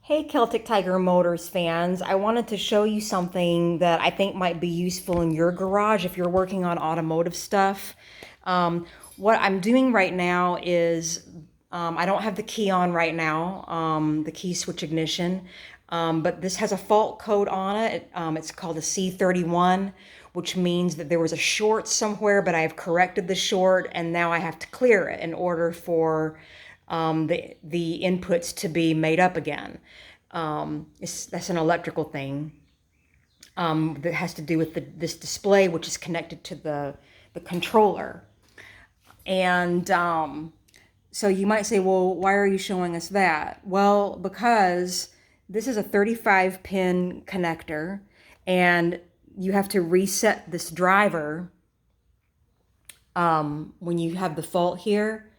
Hey Celtic Tiger Motors fans, I wanted to show you something that I think might be useful in your garage if you're working on automotive stuff. Um, what I'm doing right now is I don't have the key on right now, the key switch ignition, but this has a fault code on it. It's called a C31, which means that there was a short somewhere, but I've corrected the short and now I have to clear it in order for the inputs to be made up again. That's an electrical thing that has to do with this display, which is connected to the controller. And so you might say, well, why are you showing us that? Well, because this is a 35 pin connector and you have to reset this driver when you have the fault here.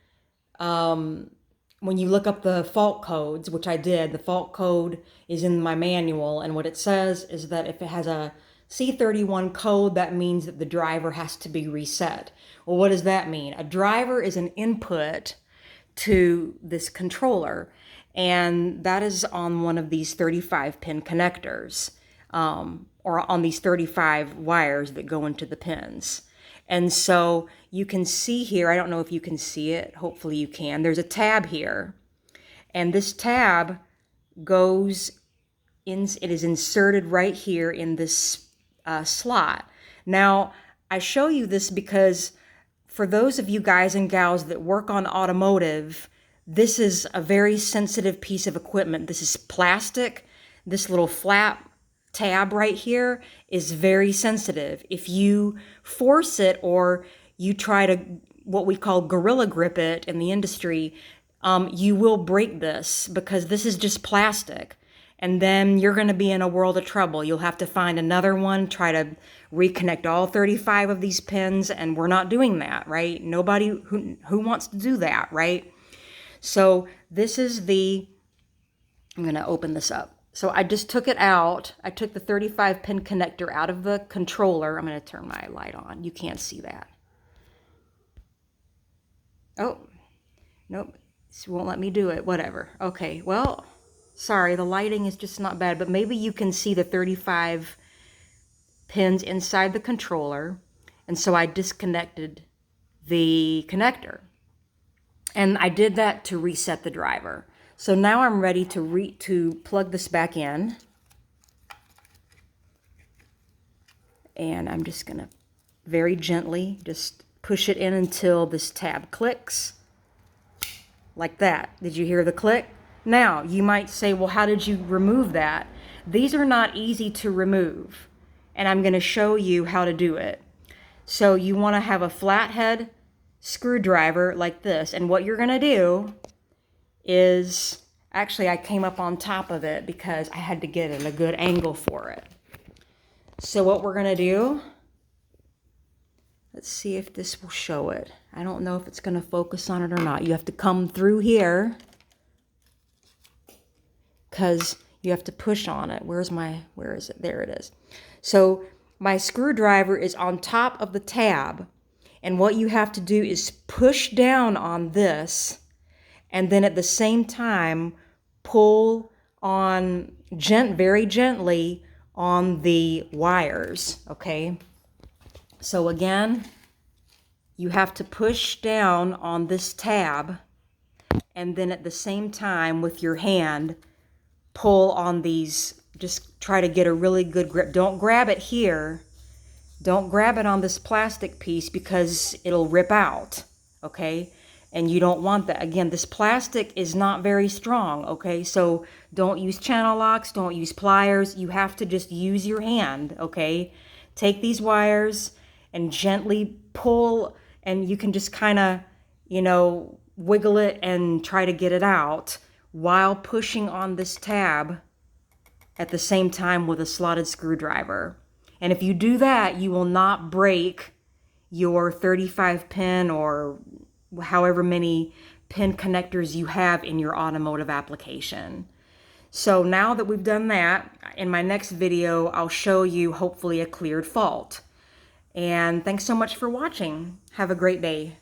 When you look up the fault codes, which I did, the fault code is in my manual, and what it says is that if it has a C31 code, that means that the driver has to be reset. Well, what does that mean? A driver is an input to this controller, and that is on one of these 35 pin connectors, or on these 35 wires that go into the pins. And so you can see here, I don't know if you can see it, hopefully you can, there's a tab here. And this tab goes in, it is inserted right here in this slot. Now, I show you this because for those of you guys and gals that work on automotive, this is a very sensitive piece of equipment. This is plastic. This little flap tab right here is very sensitive. If you force it or you try to what we call gorilla grip it in the industry, you will break this because this is just plastic. And then you're going to be in a world of trouble. You'll have to find another one, try to reconnect all 35 of these pins, and we're not doing that, right? Nobody who wants to do that, right? So this is I'm going to open this up. So I just took it out. I took the 35 pin connector out of the controller. I'm going to turn my light on. You can't see that. Oh, nope. This won't let me do it. Whatever. Okay, well, sorry. The lighting is just not bad, but maybe you can see the 35 pins inside the controller. And so I disconnected the connector. And I did that to reset the driver. So now I'm ready to plug this back in. And I'm just going to very gently just push it in until this tab clicks. Like that. Did you hear the click? Now, you might say, well, how did you remove that? These are not easy to remove. And I'm going to show you how to do it. So you want to have a flathead screwdriver like this. And what you're going to do is, actually I came up on top of it because I had to get it a good angle for it. So what we're going to do, let's see if this will show it. I don't know if it's going to focus on it or not. You have to come through here because you have to push on it. Where is it? There it is. So my screwdriver is on top of the tab, and what you have to do is push down on this, and then at the same time pull on very gently on the wires, okay? So again, you have to push down on this tab, and then at the same time with your hand pull on these. Just try to get a really good grip. Don't grab it here. Don't grab it on this plastic piece because it'll rip out, okay? And you don't want that. Again, this plastic is not very strong, okay? So don't use channel locks, don't use pliers. You have to just use your hand, okay? Take these wires and gently pull, and you can just kind of, wiggle it and try to get it out while pushing on this tab at the same time with a slotted screwdriver. And if you do that, you will not break your 35 pin or however many pin connectors you have in your automotive application. So now that we've done that, in my next video, I'll show you hopefully a cleared fault. And thanks so much for watching. Have a great day.